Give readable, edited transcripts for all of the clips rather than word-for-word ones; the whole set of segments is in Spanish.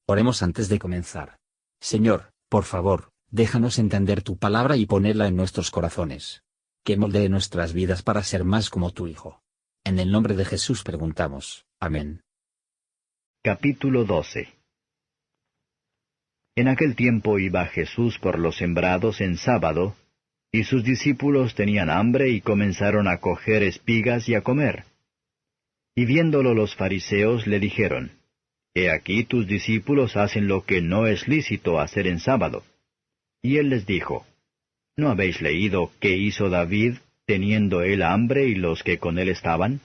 Oremos antes de comenzar. Señor, por favor, déjanos entender tu palabra y ponerla en nuestros corazones. Que moldee nuestras vidas para ser más como tu Hijo. En el nombre de Jesús preguntamos. Amén. Capítulo 12. En aquel tiempo iba Jesús por los sembrados en sábado, y sus discípulos tenían hambre y comenzaron a coger espigas y a comer. Y viéndolo los fariseos le dijeron, He aquí tus discípulos hacen lo que no es lícito hacer en sábado. Y él les dijo, ¿No habéis leído qué hizo David, teniendo él hambre y los que con él estaban?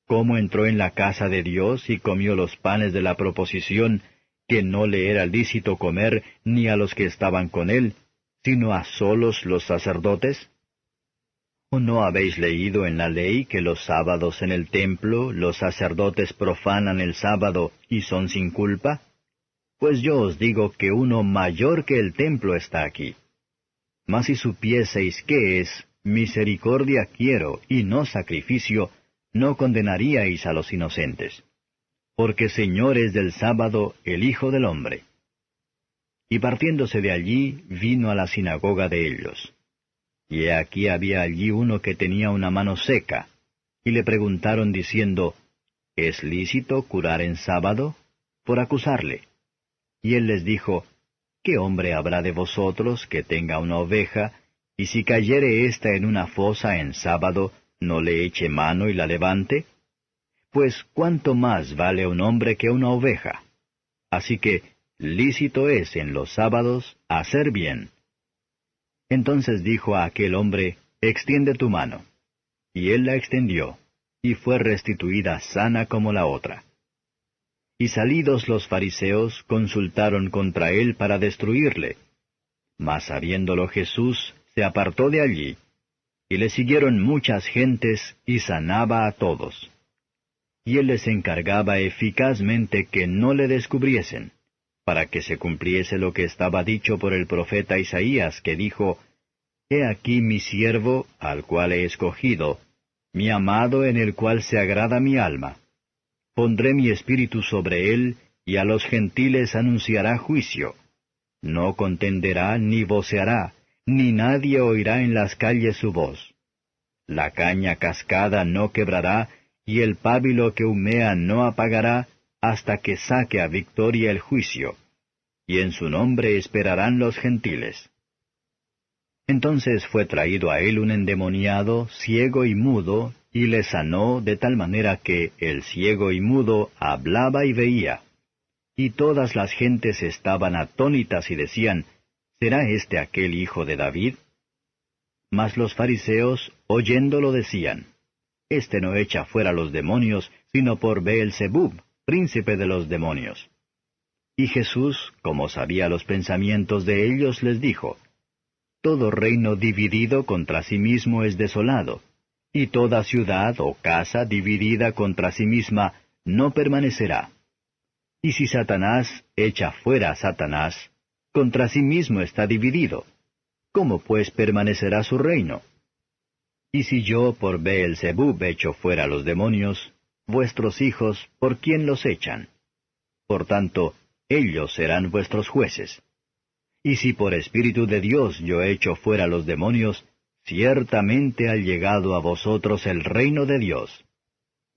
¿Cómo entró en la casa de Dios y comió los panes de la proposición, que no le era lícito comer ni a los que estaban con él, sino a solos los sacerdotes? ¿O no habéis leído en la ley que los sábados en el templo los sacerdotes profanan el sábado y son sin culpa? Pues yo os digo que uno mayor que el templo está aquí. Mas si supieseis qué es, misericordia quiero y no sacrificio, no condenaríais a los inocentes. Porque Señor es del sábado el Hijo del Hombre. Y partiéndose de allí, vino a la sinagoga de ellos. Y he aquí había allí uno que tenía una mano seca, y le preguntaron diciendo, ¿Es lícito curar en sábado? Por acusarle. Y él les dijo, ¿Qué hombre habrá de vosotros que tenga una oveja, y si cayere ésta en una fosa en sábado, no le eche mano y la levante? Pues ¿cuánto más vale un hombre que una oveja? Así que lícito es en los sábados hacer bien. Entonces dijo a aquel hombre, Extiende tu mano. Y él la extendió, y fue restituida sana como la otra. Y salidos los fariseos consultaron contra él para destruirle. Mas sabiéndolo Jesús, se apartó de allí, y le siguieron muchas gentes, y sanaba a todos. Y él les encargaba eficazmente que no le descubriesen, para que se cumpliese lo que estaba dicho por el profeta Isaías, que dijo, He aquí mi siervo, al cual he escogido, mi amado en el cual se agrada mi alma. Pondré mi espíritu sobre él, y a los gentiles anunciará juicio. No contenderá ni voceará, ni nadie oirá en las calles su voz. La caña cascada no quebrará, y el pábilo que humea no apagará, hasta que saque a victoria el juicio. Y en su nombre esperarán los gentiles. Entonces fue traído a él un endemoniado, ciego y mudo, y le sanó de tal manera que el ciego y mudo hablaba y veía. Y todas las gentes estaban atónitas y decían, ¿Será este aquel hijo de David? Mas los fariseos, oyéndolo, decían, Este no echa fuera los demonios, sino por Beelzebub, príncipe de los demonios. Y Jesús, como sabía los pensamientos de ellos, les dijo, Todo reino dividido contra sí mismo es desolado, y toda ciudad o casa dividida contra sí misma no permanecerá. Y si Satanás echa fuera a Satanás, contra sí mismo está dividido. ¿Cómo pues permanecerá su reino? Y si yo por Beelzebub echo fuera los demonios, vuestros hijos, ¿por quién los echan? Por tanto, ellos serán vuestros jueces. Y si por Espíritu de Dios yo echo fuera los demonios, ciertamente ha llegado a vosotros el reino de Dios.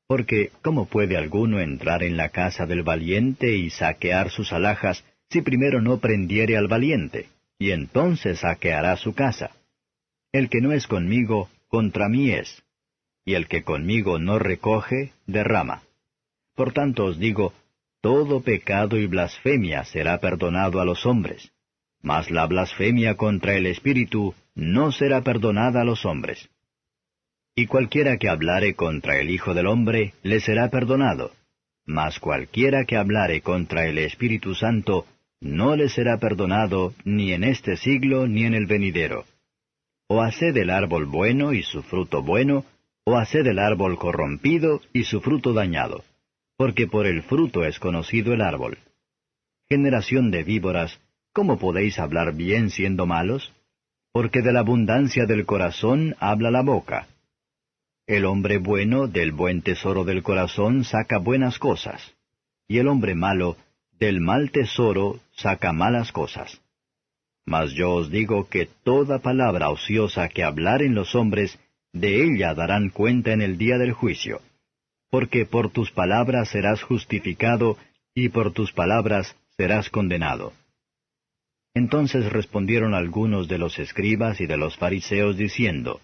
Porque, ¿cómo puede alguno entrar en la casa del valiente y saquear sus alhajas, si primero no prendiere al valiente, y entonces saqueará su casa? El que no es conmigo, contra mí es, y el que conmigo no recoge, derrama. Por tanto os digo, todo pecado y blasfemia será perdonado a los hombres, mas la blasfemia contra el Espíritu no será perdonada a los hombres. Y cualquiera que hablare contra el Hijo del Hombre, le será perdonado, mas cualquiera que hablare contra el Espíritu Santo, no le será perdonado ni en este siglo ni en el venidero. O haced el árbol bueno y su fruto bueno, o haced el árbol corrompido y su fruto dañado, porque por el fruto es conocido el árbol. Generación de víboras, ¿cómo podéis hablar bien siendo malos? Porque de la abundancia del corazón habla la boca. El hombre bueno del buen tesoro del corazón saca buenas cosas, y el hombre malo del mal tesoro saca malas cosas. Mas yo os digo que toda palabra ociosa que hablaren los hombres, de ella darán cuenta en el día del juicio. Porque por tus palabras serás justificado, y por tus palabras serás condenado. Entonces respondieron algunos de los escribas y de los fariseos diciendo,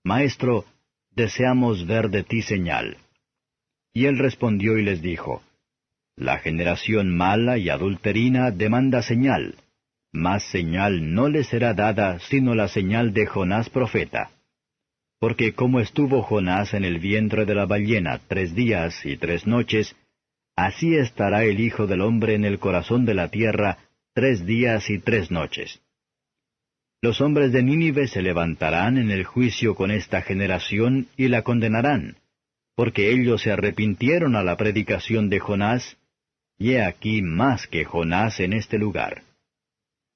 Maestro, deseamos ver de ti señal. Y él respondió y les dijo, La generación mala y adulterina demanda señal, mas señal no le será dada sino la señal de Jonás profeta. Porque como estuvo Jonás en el vientre de la ballena 3 días y 3 noches, así estará el Hijo del Hombre en el corazón de la tierra 3 días y 3 noches. Los hombres de Nínive se levantarán en el juicio con esta generación y la condenarán, porque ellos se arrepintieron a la predicación de Jonás, y he aquí más que Jonás en este lugar.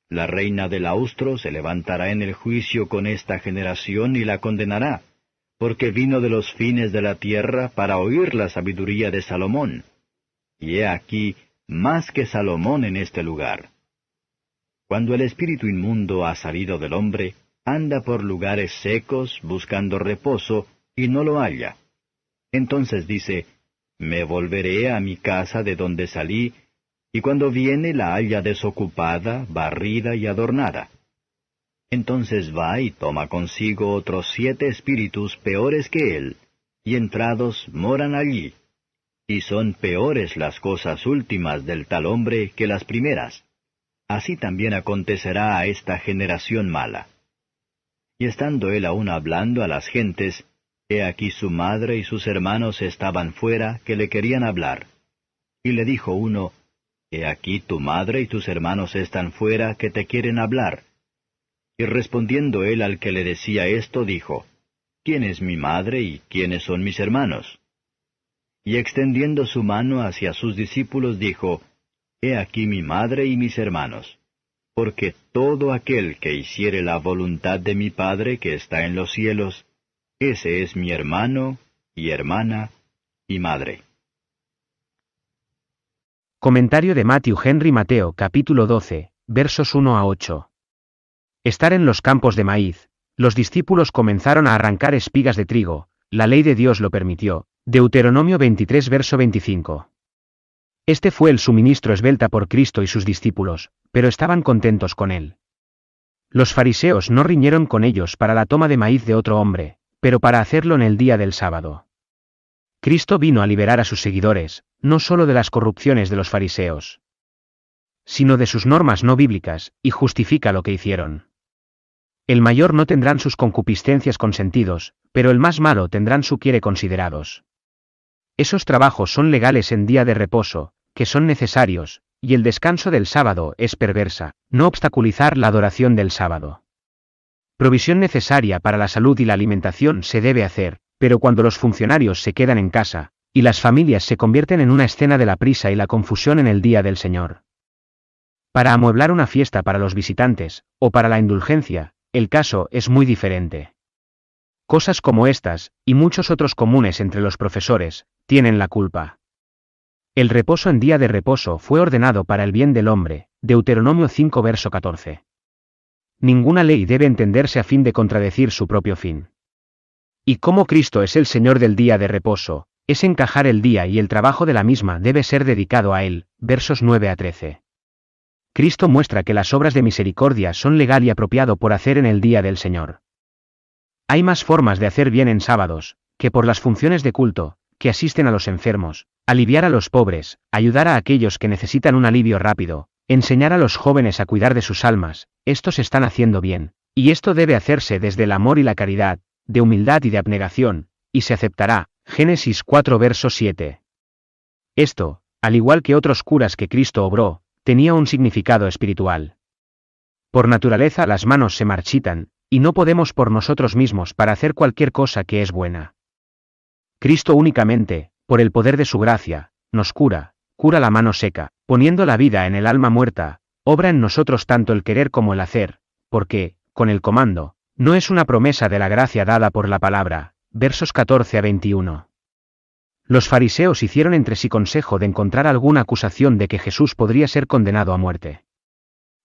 La reina del austro se levantará en el juicio con esta generación y la condenará, porque vino de los fines de la tierra para oír la sabiduría de Salomón. Y he aquí más que Salomón en este lugar. Cuando el espíritu inmundo ha salido del hombre, anda por lugares secos buscando reposo, y no lo halla. Entonces dice, Me volveré a mi casa de donde salí, y cuando viene la halla desocupada, barrida y adornada. Entonces va y toma consigo otros 7 espíritus peores que él, y entrados moran allí. Y son peores las cosas últimas del tal hombre que las primeras. Así también acontecerá a esta generación mala. Y estando él aún hablando a las gentes, he aquí su madre y sus hermanos estaban fuera, que le querían hablar. Y le dijo uno, He aquí tu madre y tus hermanos están fuera, que te quieren hablar. Y respondiendo él al que le decía esto, dijo, ¿Quién es mi madre y quiénes son mis hermanos? Y extendiendo su mano hacia sus discípulos, dijo, He aquí mi madre y mis hermanos. Porque todo aquel que hiciere la voluntad de mi Padre que está en los cielos, ese es mi hermano, y hermana, y madre. Comentario de Matthew Henry Mateo capítulo 12, versos 1 a 8. Estar en los campos de maíz, los discípulos comenzaron a arrancar espigas de trigo, la ley de Dios lo permitió. Deuteronomio 23 verso 25. Este fue el suministro esbelta por Cristo y sus discípulos, pero estaban contentos con él. Los fariseos no riñeron con ellos para la toma de maíz de otro hombre, pero para hacerlo en el día del sábado. Cristo vino a liberar a sus seguidores, no solo de las corrupciones de los fariseos, sino de sus normas no bíblicas, y justifica lo que hicieron. El mayor no tendrán sus concupiscencias consentidos, pero el más malo tendrán su quiere considerados. Esos trabajos son legales en día de reposo, que son necesarios, y el descanso del sábado es perversa, no obstaculizar la adoración del sábado. Provisión necesaria para la salud y la alimentación se debe hacer, pero cuando los funcionarios se quedan en casa, y las familias se convierten en una escena de la prisa y la confusión en el día del Señor. Para amueblar una fiesta para los visitantes, o para la indulgencia, el caso es muy diferente. Cosas como estas, y muchos otros comunes entre los profesores, tienen la culpa. El reposo en día de reposo fue ordenado para el bien del hombre, Deuteronomio 5 verso 14. Ninguna ley debe entenderse a fin de contradecir su propio fin. Y como Cristo es el Señor del día de reposo, es encajar el día y el trabajo de la misma debe ser dedicado a Él, versos 9 a 13. Cristo muestra que las obras de misericordia son legal y apropiado por hacer en el día del Señor. Hay más formas de hacer bien en sábados, que por las funciones de culto, que asisten a los enfermos, aliviar a los pobres, ayudar a aquellos que necesitan un alivio rápido, enseñar a los jóvenes a cuidar de sus almas. Estos están haciendo bien, y esto debe hacerse desde el amor y la caridad, de humildad y de abnegación, y se aceptará. Génesis 4 verso 7. Esto, al igual que otros curas que Cristo obró, tenía un significado espiritual. Por naturaleza las manos se marchitan, y no podemos por nosotros mismos para hacer cualquier cosa que es buena. Cristo únicamente, por el poder de su gracia, nos cura la mano seca, poniendo la vida en el alma muerta, obra en nosotros tanto el querer como el hacer, porque, con el comando, no es una promesa de la gracia dada por la palabra, versos 14 a 21. Los fariseos hicieron entre sí consejo de encontrar alguna acusación de que Jesús podría ser condenado a muerte.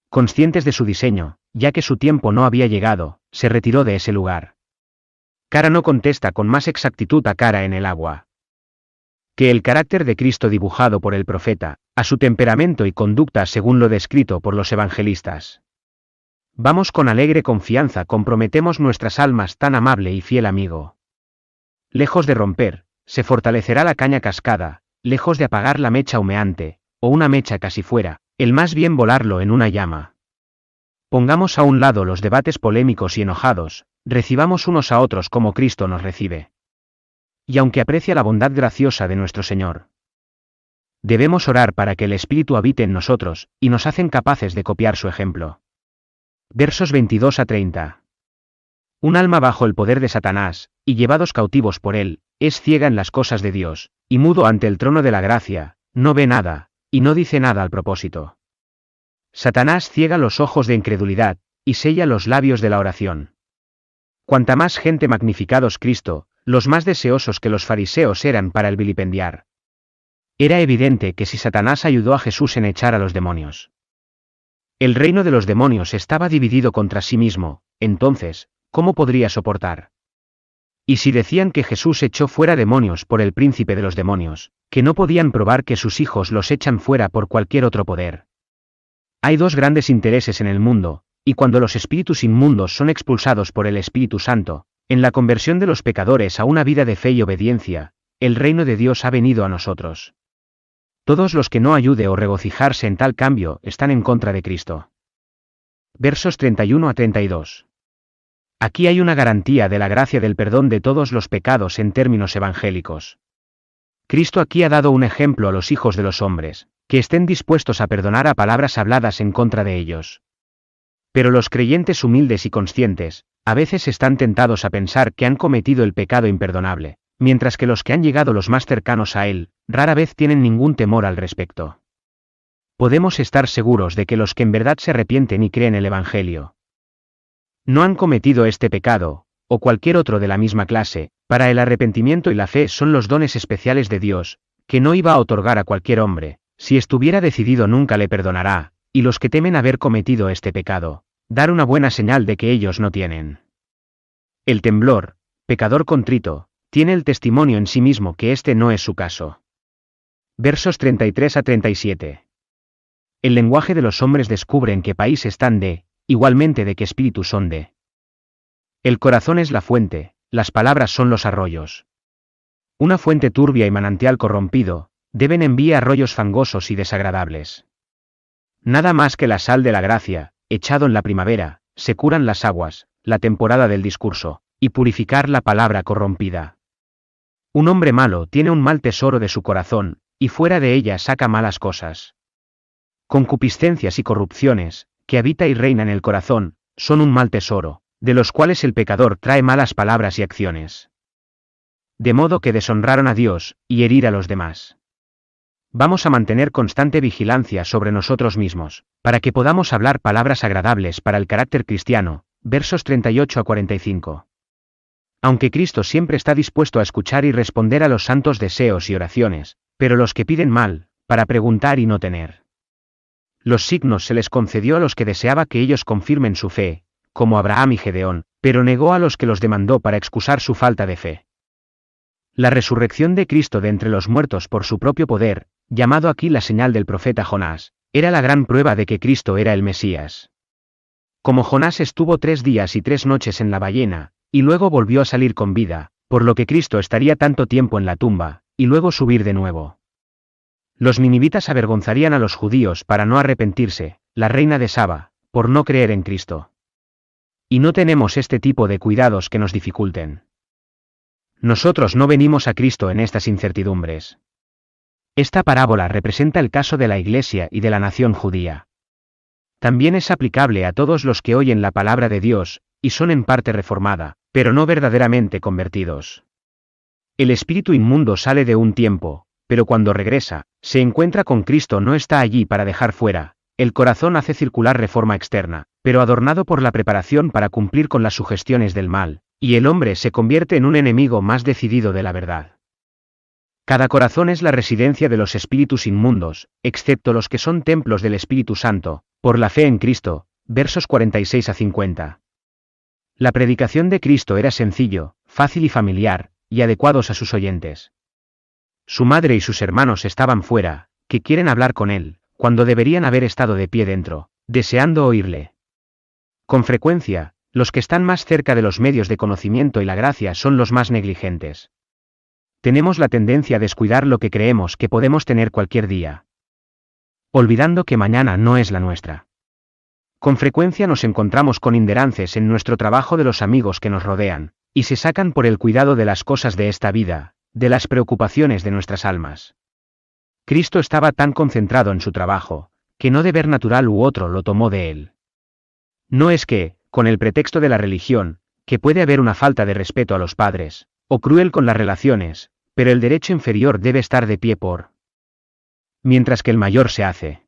Conscientes de su diseño, ya que su tiempo no había llegado, se retiró de ese lugar. Cara no contesta con más exactitud a Cara en el agua que el carácter de Cristo dibujado por el profeta, a su temperamento y conducta según lo descrito por los evangelistas. Vamos con alegre confianza, comprometemos nuestras almas, tan amable y fiel amigo. Lejos de romper, se fortalecerá la caña cascada, lejos de apagar la mecha humeante, o una mecha casi fuera, el más bien volarlo en una llama. Pongamos a un lado los debates polémicos y enojados, recibamos unos a otros como Cristo nos recibe. Y aunque aprecia la bondad graciosa de nuestro Señor, debemos orar para que el Espíritu habite en nosotros, y nos hacen capaces de copiar su ejemplo. Versos 22 a 30. Un alma bajo el poder de Satanás, y llevados cautivos por él, es ciega en las cosas de Dios, y mudo ante el trono de la gracia, no ve nada, y no dice nada al propósito. Satanás ciega los ojos de incredulidad, y sella los labios de la oración. Cuanta más gente magnificados Cristo, los más deseosos que los fariseos eran para el vilipendiar. Era evidente que si Satanás ayudó a Jesús en echar a los demonios, el reino de los demonios estaba dividido contra sí mismo, entonces, ¿cómo podría soportar? Y si decían que Jesús echó fuera demonios por el príncipe de los demonios, que no podían probar que sus hijos los echan fuera por cualquier otro poder. Hay dos grandes intereses en el mundo, y cuando los espíritus inmundos son expulsados por el Espíritu Santo, en la conversión de los pecadores a una vida de fe y obediencia, el reino de Dios ha venido a nosotros. Todos los que no ayude o regocijarse en tal cambio están en contra de Cristo. Versos 31 a 32. Aquí hay una garantía de la gracia del perdón de todos los pecados en términos evangélicos. Cristo aquí ha dado un ejemplo a los hijos de los hombres, que estén dispuestos a perdonar a palabras habladas en contra de ellos. Pero los creyentes humildes y conscientes, a veces están tentados a pensar que han cometido el pecado imperdonable, mientras que los que han llegado los más cercanos a él, rara vez tienen ningún temor al respecto. Podemos estar seguros de que los que en verdad se arrepienten y creen el Evangelio, no han cometido este pecado, o cualquier otro de la misma clase. Para el arrepentimiento y la fe son los dones especiales de Dios, que no iba a otorgar a cualquier hombre, si estuviera decidido nunca le perdonará, y los que temen haber cometido este pecado, dar una buena señal de que ellos no tienen. El temblor, pecador contrito, tiene el testimonio en sí mismo que este no es su caso. Versos 33 a 37. El lenguaje de los hombres descubre en qué país están igualmente de qué espíritu son El corazón es la fuente, las palabras son los arroyos. Una fuente turbia y manantial corrompido, deben enviar arroyos fangosos y desagradables. Nada más que la sal de la gracia, echado en la primavera, se curan las aguas, la temporada del discurso, y purificar la palabra corrompida. Un hombre malo tiene un mal tesoro de su corazón, y fuera de ella saca malas cosas. Concupiscencias y corrupciones, que habita y reina en el corazón, son un mal tesoro, de los cuales el pecador trae malas palabras y acciones. De modo que deshonraron a Dios, y herir a los demás. Vamos a mantener constante vigilancia sobre nosotros mismos, para que podamos hablar palabras agradables para el carácter cristiano, versos 38 a 45. Aunque Cristo siempre está dispuesto a escuchar y responder a los santos deseos y oraciones, pero los que piden mal, para preguntar y no tener. Los signos se les concedió a los que deseaba que ellos confirmen su fe, como Abraham y Gedeón, pero negó a los que los demandó para excusar su falta de fe. La resurrección de Cristo de entre los muertos por su propio poder, llamado aquí la señal del profeta Jonás, era la gran prueba de que Cristo era el Mesías. Como Jonás estuvo 3 días y 3 noches en la ballena, y luego volvió a salir con vida, por lo que Cristo estaría tanto tiempo en la tumba, y luego subir de nuevo. Los ninivitas avergonzarían a los judíos para no arrepentirse, la reina de Saba, por no creer en Cristo. Y no tenemos este tipo de cuidados que nos dificulten. Nosotros no venimos a Cristo en estas incertidumbres. Esta parábola representa el caso de la Iglesia y de la nación judía. También es aplicable a todos los que oyen la palabra de Dios, y son en parte reformada, pero no verdaderamente convertidos. El espíritu inmundo sale de un tiempo, pero cuando regresa, se encuentra con Cristo, no está allí para dejar fuera. El corazón hace circular reforma externa, pero adornado por la preparación para cumplir con las sugestiones del mal, y el hombre se convierte en un enemigo más decidido de la verdad. Cada corazón es la residencia de los espíritus inmundos, excepto los que son templos del Espíritu Santo, por la fe en Cristo, versos 46 a 50. La predicación de Cristo era sencillo, fácil y familiar, y adecuados a sus oyentes. Su madre y sus hermanos estaban fuera, que quieren hablar con él, cuando deberían haber estado de pie dentro, deseando oírle. Con frecuencia, los que están más cerca de los medios de conocimiento y la gracia son los más negligentes. Tenemos la tendencia a descuidar lo que creemos que podemos tener cualquier día, olvidando que mañana no es la nuestra. Con frecuencia nos encontramos con inderances en nuestro trabajo de los amigos que nos rodean, y se sacan por el cuidado de las cosas de esta vida, de las preocupaciones de nuestras almas. Cristo estaba tan concentrado en su trabajo, que no deber natural u otro lo tomó de él. No es que, con el pretexto de la religión, que puede haber una falta de respeto a los padres, o cruel con las relaciones, pero el derecho inferior debe estar de pie mientras que el mayor se hace.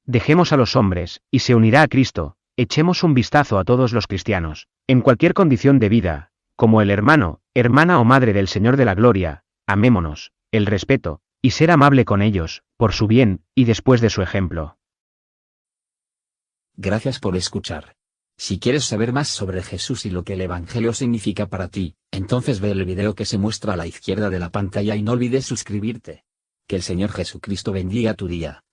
Dejemos a los hombres, y se unirá a Cristo. Echemos un vistazo a todos los cristianos, en cualquier condición de vida, como el hermano, hermana o madre del Señor de la Gloria, amémonos, el respeto, y ser amable con ellos, por su bien, y después de su ejemplo. Gracias por escuchar. Si quieres saber más sobre Jesús y lo que el Evangelio significa para ti, entonces ve el video que se muestra a la izquierda de la pantalla y no olvides suscribirte. Que el Señor Jesucristo bendiga tu día.